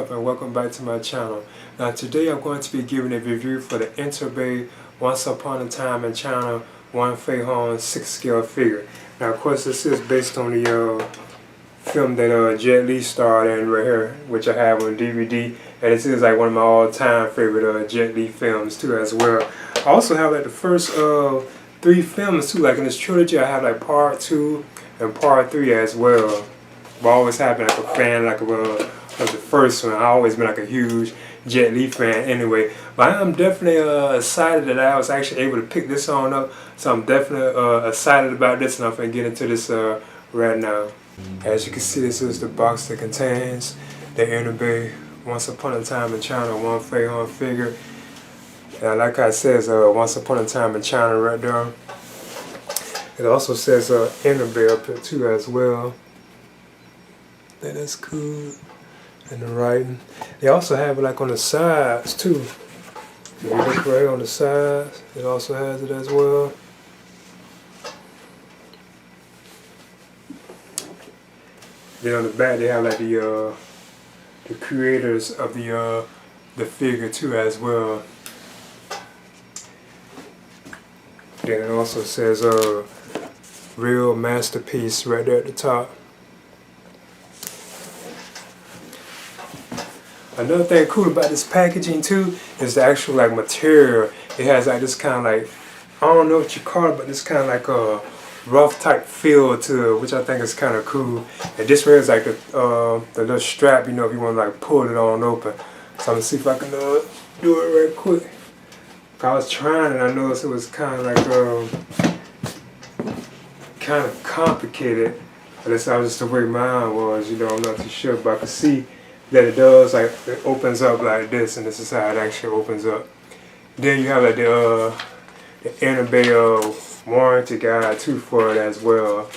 up and welcome back to my channel. Now today I'm going to be giving a review for the Enterbay Once Upon a Time in China Wong Fei-hung 6-scale figure. Now of course this is based on the film that Jet Li starred in right here, which I have on DVD, and this is like one of my all-time favorite Jet Li films too as well. I also have like the first 3 films too, like in this trilogy I have like part 2 and part 3 as well. I've always had been like a fan like of the first one. I've always been like a huge Jet Li fan anyway. But I am definitely excited that I was actually able to pick this on up. So I'm definitely excited about this, and I'm going to get into this right now. As you can see, this is the box that contains the Enterbay Once Upon a Time in China Wong Fei-hung figure. And like I said, Once Upon a Time in China right there. It also says Enterbay up here too as well. That's cool. And the writing. They also have it like on the sides too. If you look right on the sides, it also has it as well. Then on the back they have like the creators of the figure too as well. Then it also says real masterpiece right there at the top. Another thing cool about this packaging too is the actual like material. It has like this kind of like, I don't know what you call it, but this kind of like a rough type feel to it, which I think is kind of cool. And this one is like the little strap, you know, if you want to like pull it on open. So I'm gonna see if I can do it right quick. I was trying and I noticed it was kind of like kind of complicated. But that's just the way mine was, you know. I'm not too sure, but I can see that it does, like it opens up like this, and this is how it actually opens up. Then you have like the Enterbay warranty guide too for it as well,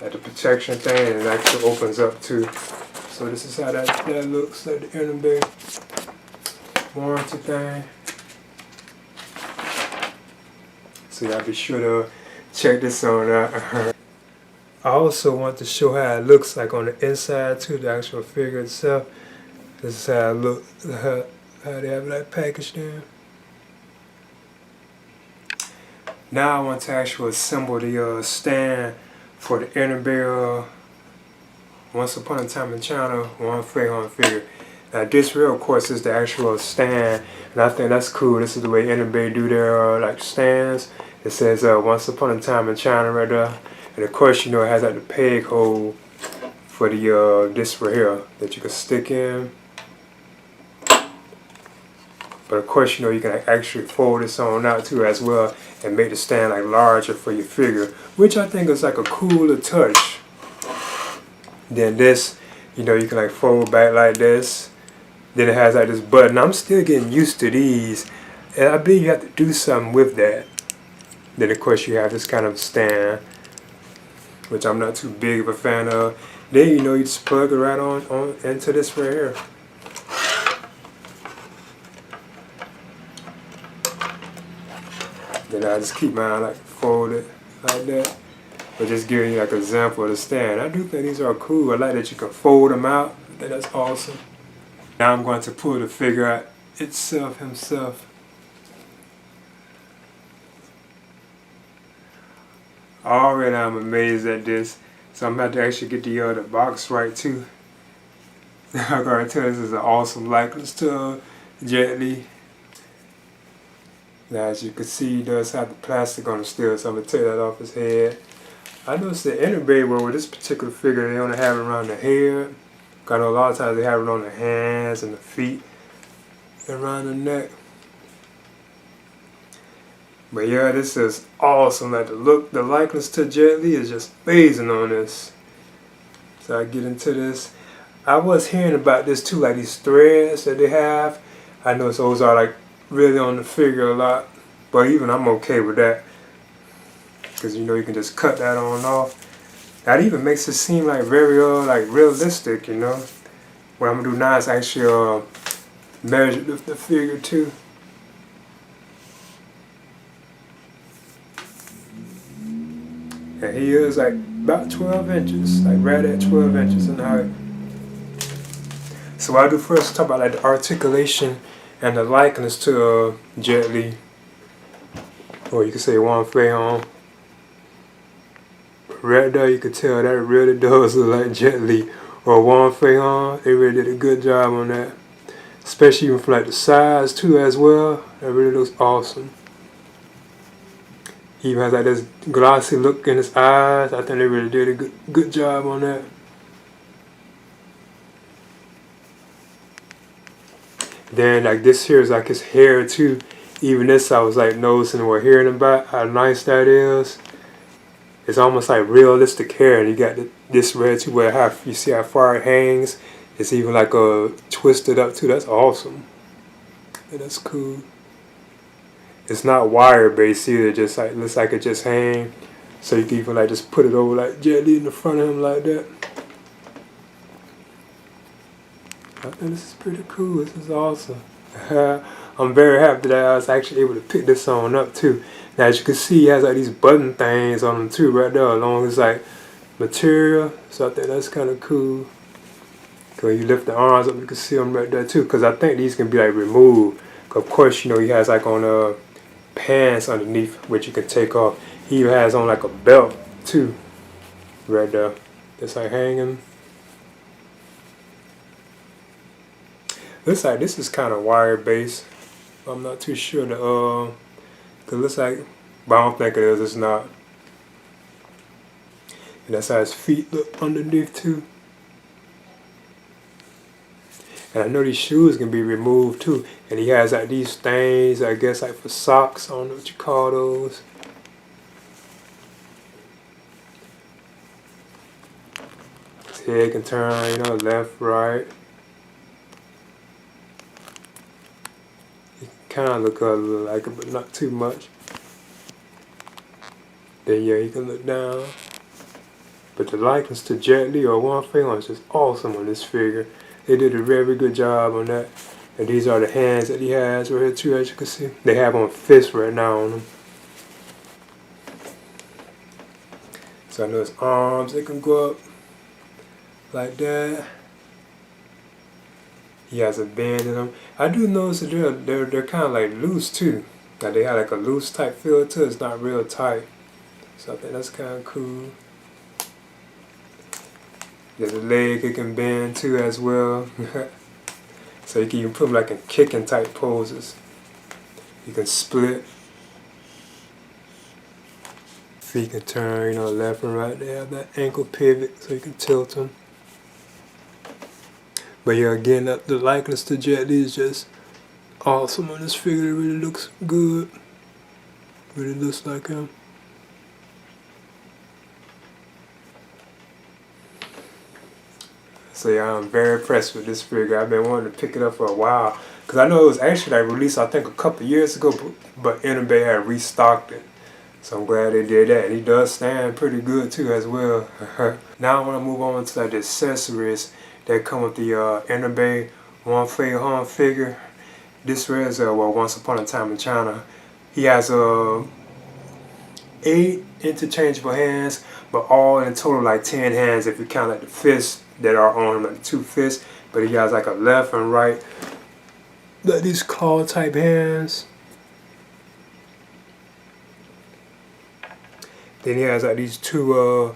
like the protection thing, and it actually opens up too. So this is how that looks, like the Enterbay warranty thing. So y'all be sure to check this on out. I also want to show how it looks like on the inside too, the actual figure itself. This is how it looks, how they have it like packaged in. Now I want to actually assemble the stand for the Enterbay Once Upon a Time in China Wong Fei-hung figure. Now this here of course is the actual stand, and I think that's cool. This is the way Enterbay do their like stands. It says Once Upon a Time in China right there. And of course, you know, it has like the peg hole for the this right here that you can stick in. But of course, you know, you can actually fold this on out too as well and make the stand like larger for your figure, which I think is like a cooler touch. Then this, you know, you can like fold back like this. Then it has like this button. I'm still getting used to these, and I believe you have to do something with that. Then of course you have this kind of stand, which I'm not too big of a fan of. Then you know, you just plug it right on into this right here. Then I just keep mine like folded like that. But just giving you like an example of the stand. I do think these are cool. I like that you can fold them out. I think that's awesome. Now I'm going to pull the figure out himself. Already I'm amazed at this, so I'm about to actually get the box right too. I gotta tell you, this is an awesome likeness to Jet Li. Now as you can see, he does have the plastic on it still, so I'm gonna take that off his head. I noticed the Enterbay with this particular figure, they only have it around the head. I know a lot of times they have it on the hands and the feet and around the neck. But yeah, this is awesome. Like the likeness to Jet Li is just amazing on this. So I get into this. I was hearing about this too, like these threads that they have. I know those are like really on the figure a lot, but even I'm okay with that, because you know you can just cut that on off. That even makes it seem like very like realistic, you know. What I'm gonna do now is actually measure the figure too. And he is like about 12 inches, like right at 12 inches in height. So I do first talk about like the articulation and the likeness to Jet Li, or you could say Wong Fei-hung. Right there, you could tell that really does look like Jet Li or Wong Fei-hung. They really did a good job on that, especially even for like the size too as well. That really looks awesome. He even has like this glossy look in his eyes. I think they really did a good job on that. Then like this here is like his hair too. Even this I was like noticing or hearing about how nice that is. It's almost like realistic hair, and you got this red too where you see how far it hangs. It's even like twisted up too. That's awesome. Yeah, that's cool. It's not wire based either. Just like looks like it just hang. So you can even like just put it over like Jet Li in the front of him like that. I think this is pretty cool. This is awesome. I'm very happy that I was actually able to pick this on up too. Now as you can see, he has like these button things on him too right there along his like material. So I think that's kind of cool. When you lift the arms up, you can see them right there too. Because I think these can be like removed. Of course, you know, he has like on pants underneath which you can take off. He even has on like a belt too right there. That's like hanging. Looks like this is kind of wire based. I'm not too sure cause it looks like, but I don't think it is. It's not. And that's how his feet look underneath too. And I know these shoes can be removed too. And he has like these things, I guess like for socks. I don't know what you call those. His head can turn, you know, left, right. Kind of look a little like it, but not too much. Then yeah, you can look down. But the likeness to Jet Li or Wong Fei-hung is just awesome on this figure. They did a very good job on that. And these are the hands that he has right here too, as you can see. They have on fists right now on them. So I know his arms, they can go up like that. He has a band in them. I do notice that they're kind of like loose too. Like they have like a loose type feel to it. It's not real tight. So I think that's kind of cool. There's a leg it can bend too as well. So you can even put them like in kicking type poses. You can split. Feet can turn, you know, left and right. They have that ankle pivot so you can tilt them. But yeah, again, the likeness to Jet Li is just awesome on this figure. It really looks good. Really looks like him. So yeah, I'm very impressed with this figure. I've been wanting to pick it up for a while. Because I know it was actually like released, I think, a couple years ago, but Enterbay had restocked it. So I'm glad they did that. And he does stand pretty good too as well. Now I want to move on to like the accessories that come with the Enterbay Wong Fei-hung figure. This is well, Once Upon a Time in China. He has 8 interchangeable hands, but all in total like 10 hands if you count like the fists that are on him, like the 2 fists. But he has like a left and right, like these claw type hands. Then he has like these 2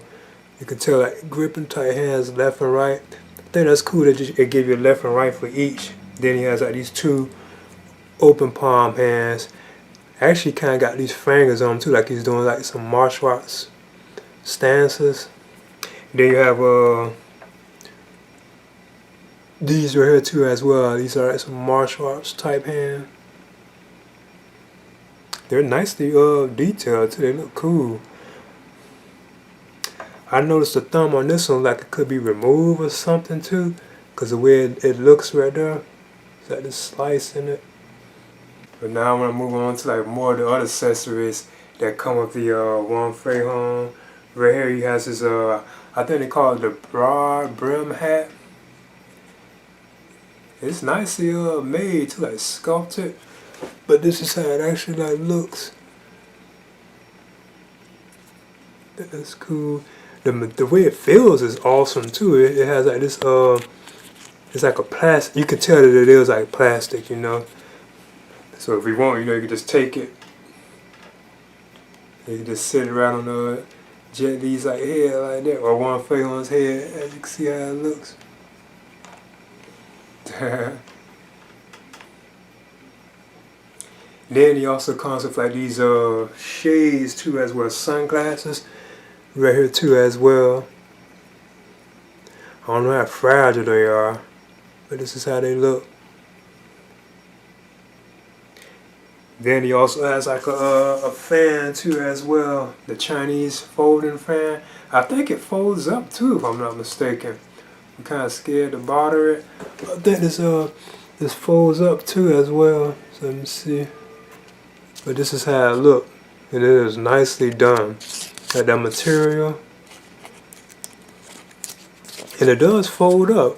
you can tell like gripping type hands, left and right. I think that's cool that it gives you left and right for each. Then he has like these 2 open palm hands. Actually kind of got these fingers on him too, like he's doing like some martial arts stances. Then you have these right here too as well. These are like some martial arts type hands. They're nicely detailed too. They look cool. I noticed the thumb on this one like it could be removed or something too, because the way it looks right there. It's like this slice in it. But now I'm going to move on to like more of the other accessories that come with the Wong Fei-hung. Right here he has his, I think they call it the broad brim hat. It's nicely made too, like sculpted. But this is how it actually like looks. That's cool. The way it feels is awesome too. It has like this it's like a plastic. You can tell that it is like plastic, you know. So if you want, you know, you can just take it. You can just sit it right on the Jet Li's like head like that, or Wong Fei-hung's head, as you can see how it looks. Then he also comes with like these shades too, as well as sunglasses right here too as well. I don't know how fragile they are, but this is how they look. Then he also has like a fan too as well, the Chinese folding fan. I think it folds up too, if I'm not mistaken. I'm kind of scared to bother it. I think this folds up too as well. So let me see. But this is how it looks, and it is nicely done. Like that material, and it does fold up.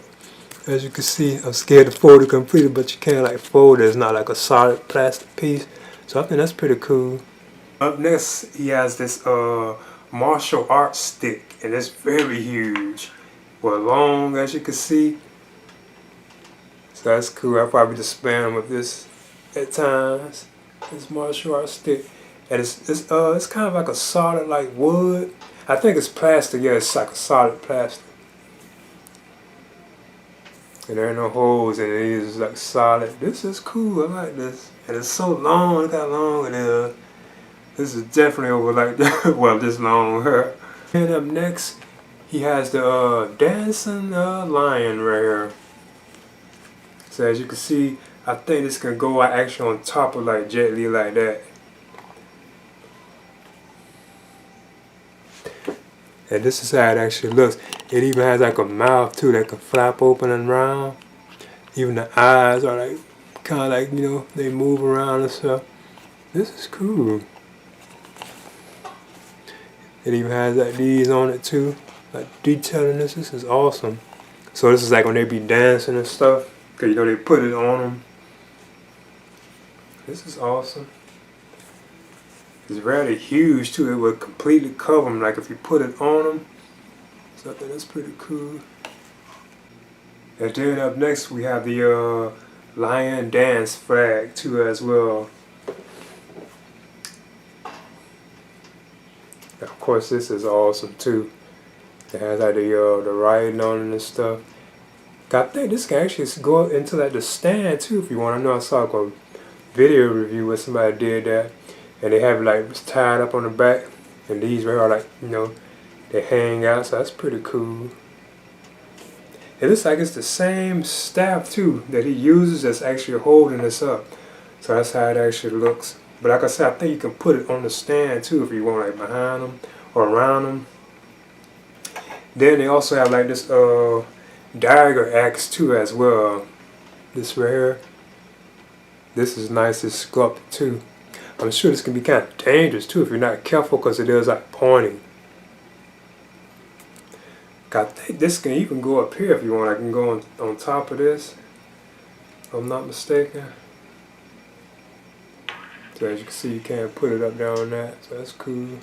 As you can see, I'm scared to fold it completely, but you can't like fold it. It's not like a solid plastic piece. So I think that's pretty cool. Up next, he has this martial arts stick, and it's very huge. Well, long, as you can see. So that's cool. I'll probably just spam with this at times. This martial arts stick, and it's kind of like a solid like wood. I think it's plastic. Yeah, it's like a solid plastic. And there are no holes in it. It's like solid. This is cool. I like this. And it's so long. Look how long it is. This is definitely over like well, this long. And up next, he has the dancing lion right here. So as you can see, I think this can go actually on top of like Jet Li like that. And this is how it actually looks. It even has like a mouth too that can flap open and round. Even the eyes are like kind of like, you know, they move around and stuff. This is cool. It even has like these on it too, like detailing this. This is awesome. So this is like when they be dancing and stuff, cause you know they put it on them. This is awesome. It's rather huge too. It would completely cover them, like if you put it on them. So I think that's pretty cool. And then up next we have the lion dance flag too as well. And of course this is awesome too. It has like the writing on it and stuff. I think this can actually go into like the stand too if you want. I know I saw like a video review where somebody did that. And they have it like tied up on the back, and these right are like, you know, they hang out, so that's pretty cool. It looks like it's the same staff too that he uses that's actually holding this up. So that's how it actually looks. But like I said, I think you can put it on the stand too if you want, like behind them or around them. Then they also have like this dagger axe too as well. This right here. This is nice, it's sculpted too. I'm sure this can be kind of dangerous too if you're not careful, because it is like pointing. I think this can even go up here if you want. I can go on top of this, if I'm not mistaken. So as you can see, you can't put it up there on that, so that's cool.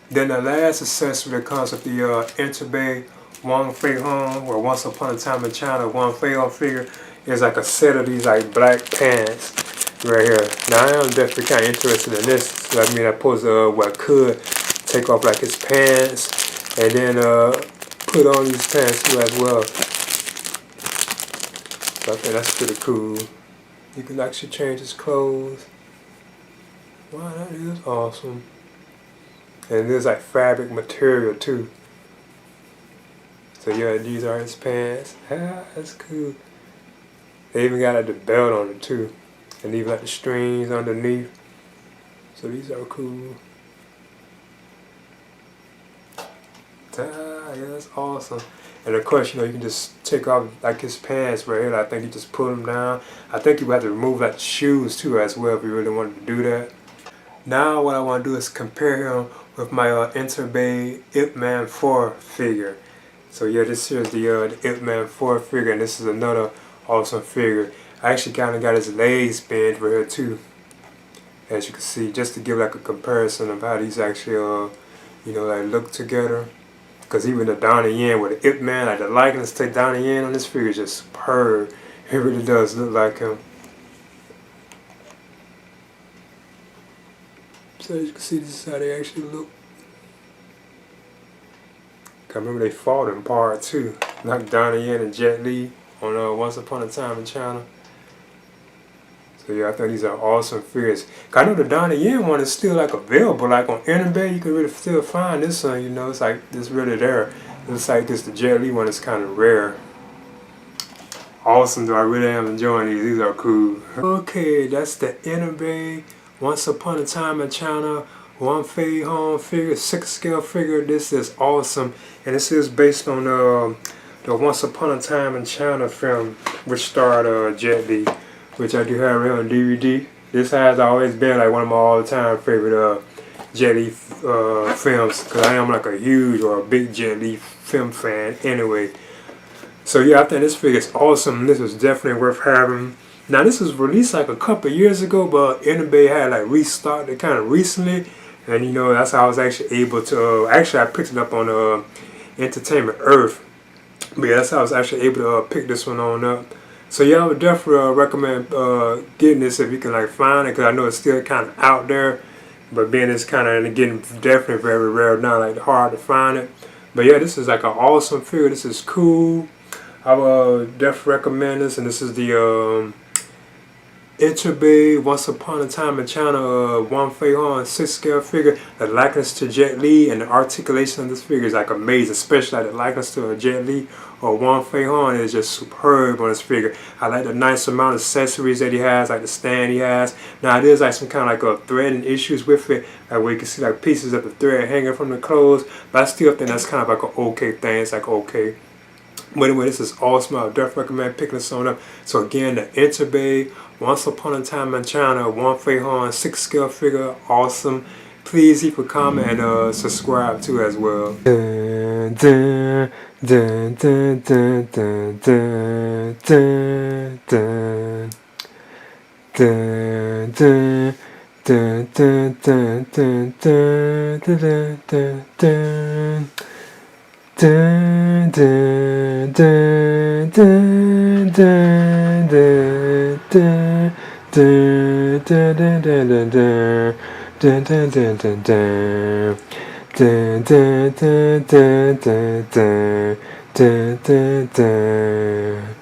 Then the last accessory that comes with the Enterbay Wong Fei-hung, or Once Upon a Time in China Wong Fei-hung figure, is like a set of these like black pants right here. Now I am definitely kind of interested in this. So I mean, I suppose I could take off like his pants and then put on these pants too as well. So I think that's pretty cool. You can actually change his clothes. Wow, that is awesome. And there's like fabric material too. So yeah, these are his pants. Ah, that's cool. They even got like the belt on it too. And even like the strings underneath. So these are cool. Ah, yeah, that's awesome. And of course, you know, you can just take off like his pants right here. I think you just pull them down. I think you have to remove like the shoes too as well if you really wanted to do that. Now what I want to do is compare him with my Enterbay Ip Man 4 figure. So yeah, this here is the Ip Man 4 figure, and this is another awesome figure. I actually kind of got his legs bent right here too, as you can see, just to give like a comparison of how these actually you know, like look together. Because even the Donnie Yen with the Ip Man, like the likeness to Donnie Yen on this figure is just superb. It really does look like him. So as you can see, this is how they actually look. I remember they fought in part 2, like Donnie Yen and Jet Li on Once Upon a Time in China. So yeah, I think these are awesome figures. I know the Donnie Yen one is still like available, like on Enterbay, you can really still find this one. You know, it's like it's really there. It's like this, the Jet Li one is kind of rare. Awesome though, I really am enjoying these. These are cool. Okay, that's the Enterbay Once Upon a Time in China Wong Fei-hung figure, 6 scale figure. This is awesome, and this is based on the Once Upon a Time in China film, which starred Jet Li, which I do have here on DVD. This has always been like one of my all-time favorite Jet Li films, because I am like a huge or a big Jet Li film fan anyway. So yeah, I think this figure is awesome. This is definitely worth having. Now this was released like a couple years ago, but Enterbay had like restocked it kind of recently, and you know that's how I was actually able to. Actually, I picked it up on Entertainment Earth, but yeah, that's how I was actually able to pick this one on up. So yeah, I would definitely recommend getting this if you can like find it, because I know it's still kind of out there, but being it's kind of getting definitely very rare now, like hard to find it. But yeah, this is like an awesome figure. This is cool. I would definitely recommend this, and this is the Enterbay Once Upon a Time in China Wong Fei-hung 6 scale figure. The likeness to Jet Li and the articulation of this figure is like amazing, especially like the likeness to Jet Li or Wong Fei-hung is just superb on this figure. I like the nice amount of accessories that he has, like the stand he has. Now it is like some kind of like a threading issues with it, like where you can see like pieces of the thread hanging from the clothes, but I still think that's kind of like an okay thing. It's like okay. But anyway, this is awesome. I would definitely recommend picking this one up. So again, the Enterbay Once Upon a Time in China Wong Fei-hung 6 scale figure, awesome. Please leave a comment and subscribe too as well. Dun, dun, dun, dun, dun, dun, dun, dun, dun, dun. Dun, dun, dun, dun, dun, dun, dun, dun. Dun, dun, dun, dun, dun, dun, dun, dun, dun, dun, dun, dun, dun, dun, dun, dun, dun. Dun, dun, dun, dun, dun, dun, dun, dun, dun.